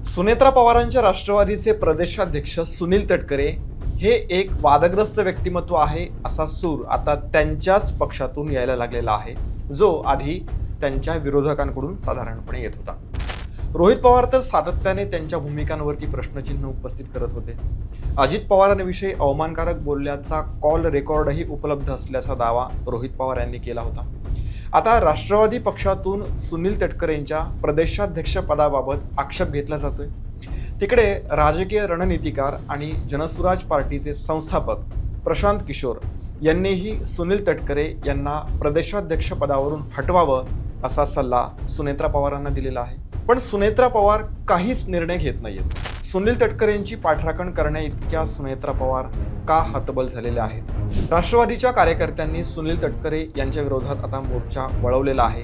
सुनेत्रा पवारांच्या राष्ट्रवादीचे प्रदेशाध्यक्ष सुनील तटकरे हे एक वादग्रस्त व्यक्तिमत्व आहे असा सूर आता त्यांच्याच पक्षातून यायला लागलेला आहे, जो आधी त्यांच्या विरोधकांकडून साधारणपणे येत होता. रोहित पवार तर सातत्याने त्यांच्या भूमिकांवरती प्रश्नचिन्ह उपस्थित करत होते. अजित पवारांविषयी अवमानकारक बोलल्याचा कॉल रेकॉर्डही उपलब्ध असल्याचा दावा रोहित पवार यांनी केला होता. आता राष्ट्रवादी पक्षातून सुनील तटकरेंच्या प्रदेशाध्यक्ष पदाबाबत आक्षेप घेतला जातोय. तिकडे राजकीय रणनीतिकार आणि जनसुराज पार्टीचे संस्थापक प्रशांत किशोर यांनीही सुनील तटकरे यांना प्रदेशाध्यक्ष पदावरून हटवावं असा सल्ला सुनेत्रा पवारांना दिलेला आहे. पण सुनेत्रा पवार काहीच निर्णय घेत नाहीयेत. सुनील तटकरेंची पाठराखण करण्या इतक्या सुनेत्रा पवार का हतबल झालेल्या आहेत? राष्ट्रवादीच्या कार्यकर्त्यांनी सुनील तटकरे यांच्या विरोधात आता मोर्चा वळवलेला आहे.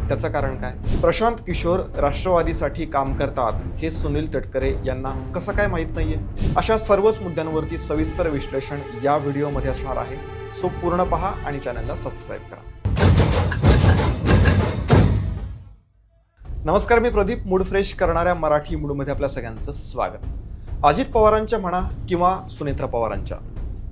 त्याचं कारण काय? प्रशांत किशोर राष्ट्रवादीसाठी काम करतात हे सुनील तटकरे यांना कसं काय माहीत नाहीये? अशा सर्वच मुद्द्यांवरती सविस्तर विश्लेषण या व्हिडिओमध्ये असणार आहे. सो पूर्ण पहा आणि चॅनलला सबस्क्राईब करा. नमस्कार, मी प्रदीप. मूड फ्रेश करणाऱ्या मराठी मूडमध्ये आपल्या सगळ्यांचं स्वागत. अजित पवारांच्या म्हणा किंवा सुनेत्रा पवारांच्या,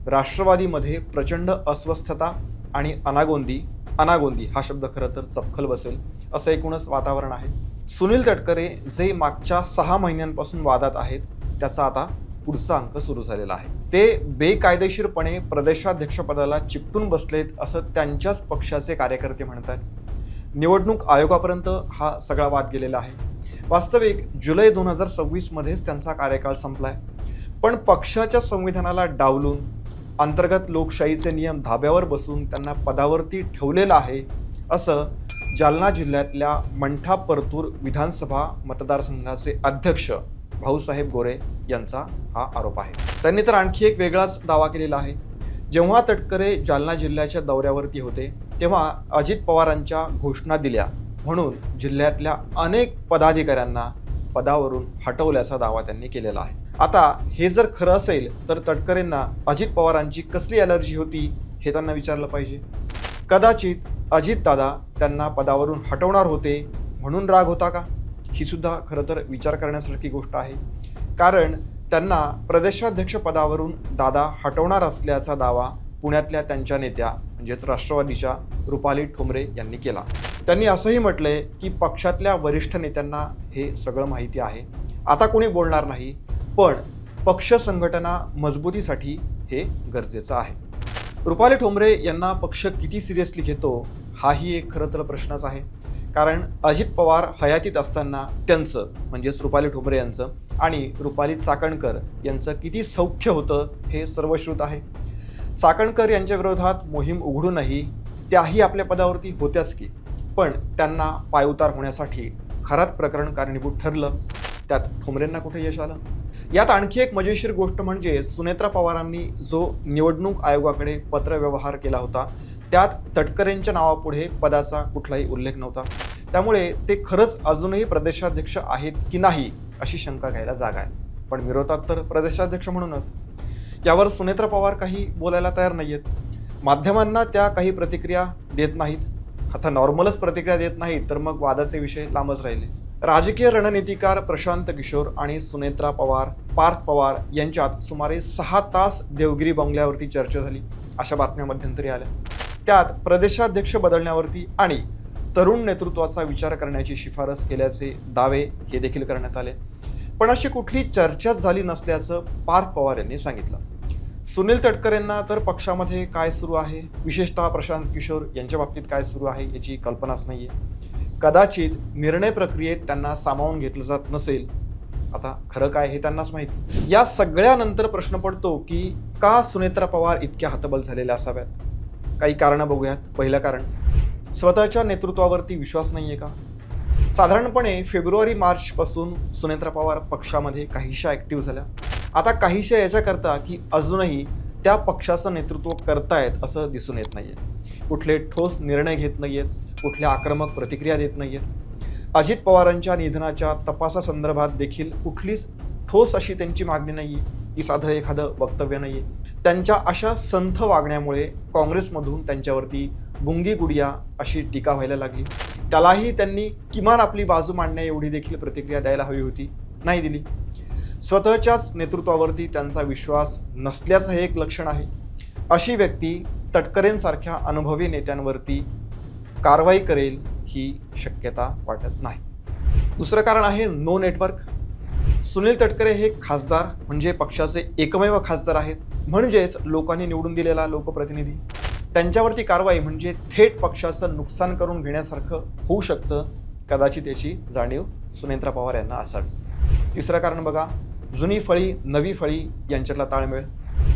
राष्ट्रवादीमध्ये प्रचंड अस्वस्थता आणि अनागोंदी हा शब्द खरं तर चपखल बसेल असं एकूणच वातावरण आहे. सुनील तटकरे जे मागच्या 6 महिन्यांपासून वादात आहेत, त्याचा आता पुढचा अंक सुरू झालेला आहे. ते बेकायदेशीरपणे प्रदेशाध्यक्षपदाला चिकटून बसलेत असं त्यांच्याच पक्षाचे कार्यकर्ते म्हणतात. निवडणूक आयोगापर्यंत हा सगळा वाद गेलेला आहे. वास्तविक जुलै 2026 मध्येच त्यांचा कार्यकाळ संपलाय. पण पक्षाच्या संविधानाला डावलून अंतर्गत लोकशाहीचे नियम धाब्यावर बसून त्यांना पदावरती ठेवलेलं आहे असं जालना जिल्ह्यातल्या मंठा परतूर विधानसभा मतदारसंघाचे अध्यक्ष भाऊसाहेब गोरे यांचा हा आरोप आहे. त्यांनी तर आणखी एक वेगळाच दावा केलेला आहे. जेव्हा तटकरे जालना जिल्ह्याच्या दौऱ्यावरती होते तेव्हा अजित पवारांच्या घोषणा दिल्या म्हणून जिल्ह्यातल्या अनेक पदाधिकाऱ्यांना पदावरून हटवल्याचा दावा त्यांनी केलेला आहे. आता हे जर खरं असेल तर तटकरेंना अजित पवारांची कसली ॲलर्जी होती हे त्यांना विचारलं पाहिजे. कदाचित अजितदादा त्यांना पदावरून हटवणार होते म्हणून राग होता का? ही सुद्धा खरं तर विचार करण्यासारखी गोष्ट आहे. कारण त्यांना प्रदेशाध्यक्ष पदावरून दादा हटवणार असल्याचा दावा पुण्यातल्या त्यांच्या नेत्या म्हणजेच राष्ट्रवादीच्या रुपाली ठोंबरे यांनी केला. त्यांनी असंही म्हटलंय की पक्षातल्या वरिष्ठ नेत्यांना हे सगळं माहिती आहे, आता कोणी बोलणार नाही, पण पक्ष संघटना मजबूतीसाठी हे गरजेचं आहे. रुपाली ठोंबरे यांना पक्ष किती सिरियसली घेतो हाही एक खरं तर प्रश्नच आहे. कारण अजित पवार हयातीत असताना त्यांचं म्हणजेच रुपाली ठोंबरे यांचं आणि रुपाली चाकणकर यांचं किती सौख्य होतं हे सर्वश्रुत आहे. चाकणकर यांच्या विरोधात मोहीम उघडूनही त्याही आपल्या पदावरती होत्याच की, पण त्यांना पायउतार होण्यासाठी खरात प्रकरण कारणीभूत ठरलं. त्यात ठोंबरेंना कुठे यश आलं? यात आणखी एक मजेशीर गोष्ट म्हणजे सुनेत्रा पवारांनी जो निवडणूक आयोगाकडे पत्रव्यवहार केला होता त्यात तटकरेंच्या नावापुढे पदाचा कुठलाही उल्लेख नव्हता. त्यामुळे ते खरंच अजूनही प्रदेशाध्यक्ष आहेत की नाही अशी शंका घ्यायला जागा आहे. पण विरोधात तर प्रदेशाध्यक्ष म्हणूनच. यावर सुनेत्रा पवार काही बोलायला तयार नाहीयेत. माध्यमांना त्या काही प्रतिक्रिया देत नाहीत. आता नॉर्मलच प्रतिक्रिया देत नाहीत तर मग वादाचे विषय लांबच राहिले. राजकीय रणनीतिकार प्रशांत किशोर आणि सुनेत्रा पवार, पार्थ पवार यांच्यात सुमारे 6 तास देवगिरी बंगल्यावरती चर्चा झाली अशा बातम्या मध्यंतरी आल्या. त्यात प्रदेशाध्यक्ष बदलण्यावरती आणि तरुण नेतृत्वाचा विचार करण्याची शिफारस केल्याचे दावे हे देखील करण्यात आले. पण अशी कुठली चर्चाच झाली नसल्याचं पार्थ पवार यांनी सांगितलं. सुनील तटकरेंना तर पक्षामध्ये काय सुरू आहे, विशेषतः प्रशांत किशोर यांच्या बाबतीत काय सुरू आहे याची कल्पनाच नाहीये. कदाचित निर्णय प्रक्रियेत त्यांना सामावून घेतलं जात नसेल. आता खरं काय हे त्यांनाच माहिती. या सगळ्यानंतर प्रश्न पडतो की का सुनेत्रा पवार इतक्या हतबल झालेल्या असाव्यात? काही कारणं बघूयात. पहिलं कारण, स्वतःच्या नेतृत्वावरती विश्वास नाहीये का? साधारणपणे फेब्रुवारी-मार्च पासून सुनेत्रा पवार पक्षामध्ये काहीशा ॲक्टिव्ह झाल्या. आता काहीशा याच्याकरता की अजूनही त्या पक्षाचं नेतृत्व करतायत असं दिसून येत नाहीये. कुठले ठोस निर्णय घेत नाहीयेत, कुठल्या आक्रमक प्रतिक्रिया देत नाहीयेत. अजित पवारांच्या निधनाच्या तपासासंदर्भात देखील कुठलीच ठोस अशी त्यांची मागणी नाहीये की साधं एखादं वक्तव्य नाहीये. त्यांच्या अशा संथ वागण्यामुळे काँग्रेसमधून त्यांच्यावरती गुंगी गुडिया अशी टीका व्हायला लागली. त्यालाही त्यांनी किमान आपली बाजू मांडण्या एवढी देखील प्रतिक्रिया द्यायला हवी होती. नाही दिली. स्वतःच्याच नेतृत्वावरती त्यांचा विश्वास नसल्याचं हे एक लक्षण आहे. अशी व्यक्ती तटकरेंसारख्या अनुभवी नेत्यांवरती कारवाई करेल ही शक्यता वाटत नाही. दुसरं कारण आहे नो नेटवर्क. सुनील तटकरे हे खासदार म्हणजे पक्षाचे एकमेव खासदार आहेत, म्हणजेच लोकांनी निवडून दिलेला लोकप्रतिनिधी. त्यांच्यावरती कारवाई म्हणजे थेट पक्षाचं नुकसान करून घेण्यासारखं होऊ शकतं. कदाचित याची जाणीव सुनेत्रा पवार यांना असावी. तिसरं कारण बघा, जुनी फळी नवी फळी यांच्यातला ताळमेळ.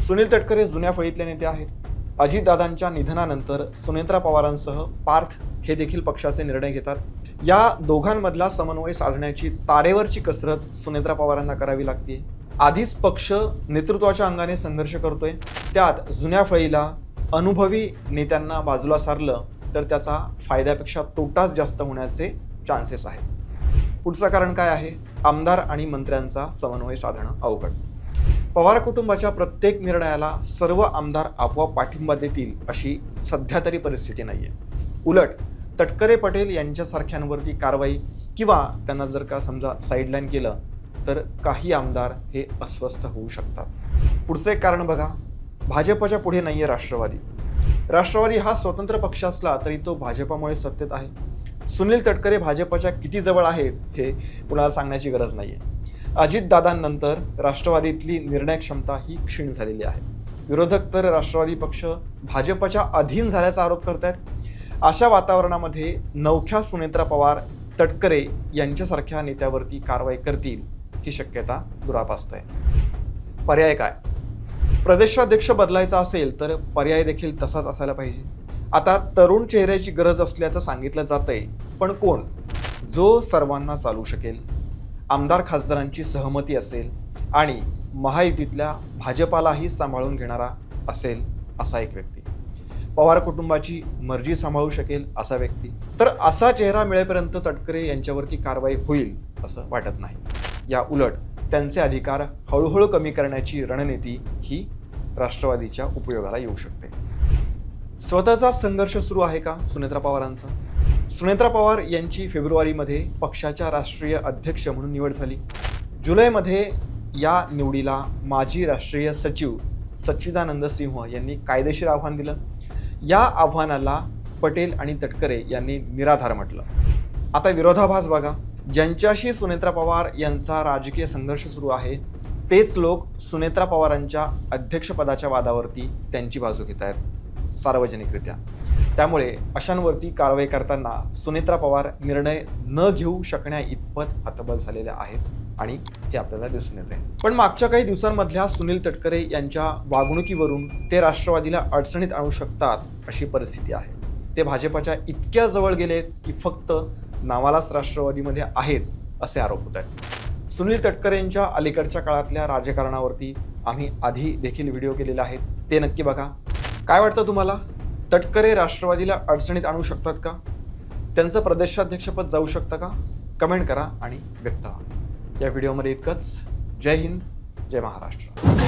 सुनील तटकरे जुन्या फळीतले नेते आहेत. अजितदादांच्या निधनानंतर सुनेत्रा पवारांसह पार्थ हे देखील पक्षाचे निर्णय घेतात. या दोघांमधला समन्वय साधण्याची तारेवरची कसरत सुनेत्रा पवारांना करावी लागते. आधीच पक्ष नेतृत्वाच्या अंगाने संघर्ष करतोय, त्यात जुन्या फळीला अनुभवी नेत्यांना बाजूला सारलं तर त्याचा फायद्यापेक्षा तोटाच जास्त होण्याचे चान्सेस आहेत. पुढचं कारण काय आहे? आमदार आणि मंत्र्यांचा समन्वय साधणं अवघड. पवार कुटुंबाच्या प्रत्येक निर्णयाला सर्व आमदार आपोआप पाठिंबा देतील अशी सध्या तरी परिस्थिती नाहीये. उलट तटकरे पटेल यांच्यासारख्यांवरती कारवाई किंवा त्यांना जर का समजा साईडलाईन केलं तर काही आमदार हे अस्वस्थ होऊ शकतात. पुढचं एक कारण बघा, भाजपच्या पुढे नाहीये राष्ट्रवादी. राष्ट्रवादी हा स्वतंत्र पक्ष असला तरी तो भाजपामुळे सत्तेत आहे. सुनील तटकरे भाजपच्या किती जवळ आहेत हे कुणाला सांगण्याची गरज नाहीये. अजितदादांनंतर राष्ट्रवादीतली निर्णय क्षमता ही क्षीण झालेली आहे. विरोधक तर राष्ट्रवादी पक्ष भाजपच्या अधीन झाल्याचा आरोप करतायत. अशा वातावरणामध्ये नवख्या सुनेत्रा पवार तटकरे यांच्यासारख्या नेत्यावरती कारवाई करतील ही शक्यता दुरापास्त आहे. पर्याय काय? प्रदेशाध्यक्ष बदलायचा असेल तर पर्याय देखील तसाच असायला पाहिजे. आता तरुण चेहऱ्याची गरज असल्याचं सांगितलं जातंय, पण कोण जो सर्वांना चालू शकेल, आमदार खासदारांची सहमती असेल आणि महायुतीतल्या भाजपालाही सांभाळून घेणारा असेल असा एक व्यक्ती, पवार कुटुंबाची मर्जी सांभाळू शकेल असा व्यक्ती. तर असा चेहरा मिळेपर्यंत तटकरे यांच्यावरती कारवाई होईल असं वाटत नाही. या उलट त्यांचे अधिकार हळूहळू कमी करण्याची रणनीती ही राष्ट्रवादीच्या उपयोगाला येऊ शकते. स्वतःचा संघर्ष सुरू आहे का सुनेत्रा पवारांचा? सुनेत्रा पवार यांची फेब्रुवारीमध्ये पक्षाच्या राष्ट्रीय अध्यक्ष म्हणून निवड झाली. जुलैमध्ये या निवडीला माजी राष्ट्रीय सचिव सच्चिदानंद सिंह यांनी कायदेशीर आव्हान दिलं. या आव्हानाला पटेल आणि तटकरे यांनी निराधार म्हटलं. आता विरोधाभास बघा, ज्यांच्याशी सुनेत्रा पवार यांचा राजकीय संघर्ष सुरू आहे तेच लोक सुनेत्रा पवारांच्या अध्यक्षपदाच्या वादावरती त्यांची बाजू घेत आहेत सार्वजनिकरित्या. त्यामुळे अशांवरती कारवाई करताना सुनेत्रा पवार निर्णय न घेऊ शकण्या इतपत हतबल झालेल्या आहेत आणि हे आपल्याला दिसून येते. पण मागच्या काही दिवसांमधल्या सुनील तटकरे यांच्या वागणुकीवरून ते राष्ट्रवादीला अडचणीत आणू शकतात अशी परिस्थिती आहे. ते भाजपच्या इतक्या जवळ गेलेत की फक्त नावालाच राष्ट्रवादीमध्ये आहेत असे आरोप होत आहेत. सुनील तटकरेंच्या अलीकडच्या काळातल्या राजकारणावरती आम्ही आधी देखील व्हिडिओ केलेले आहेत, ते नक्की बघा. काय वाटतं तुम्हाला? तटकरे राष्ट्रवादीला अडचणीत आणू शकतात का? त्यांचं प्रदेशाध्यक्षपद जाऊ शकतं का? कमेंट करा आणि व्यक्त व्हा. या व्हिडिओमध्ये इतकंच. जय हिंद, जय महाराष्ट्र.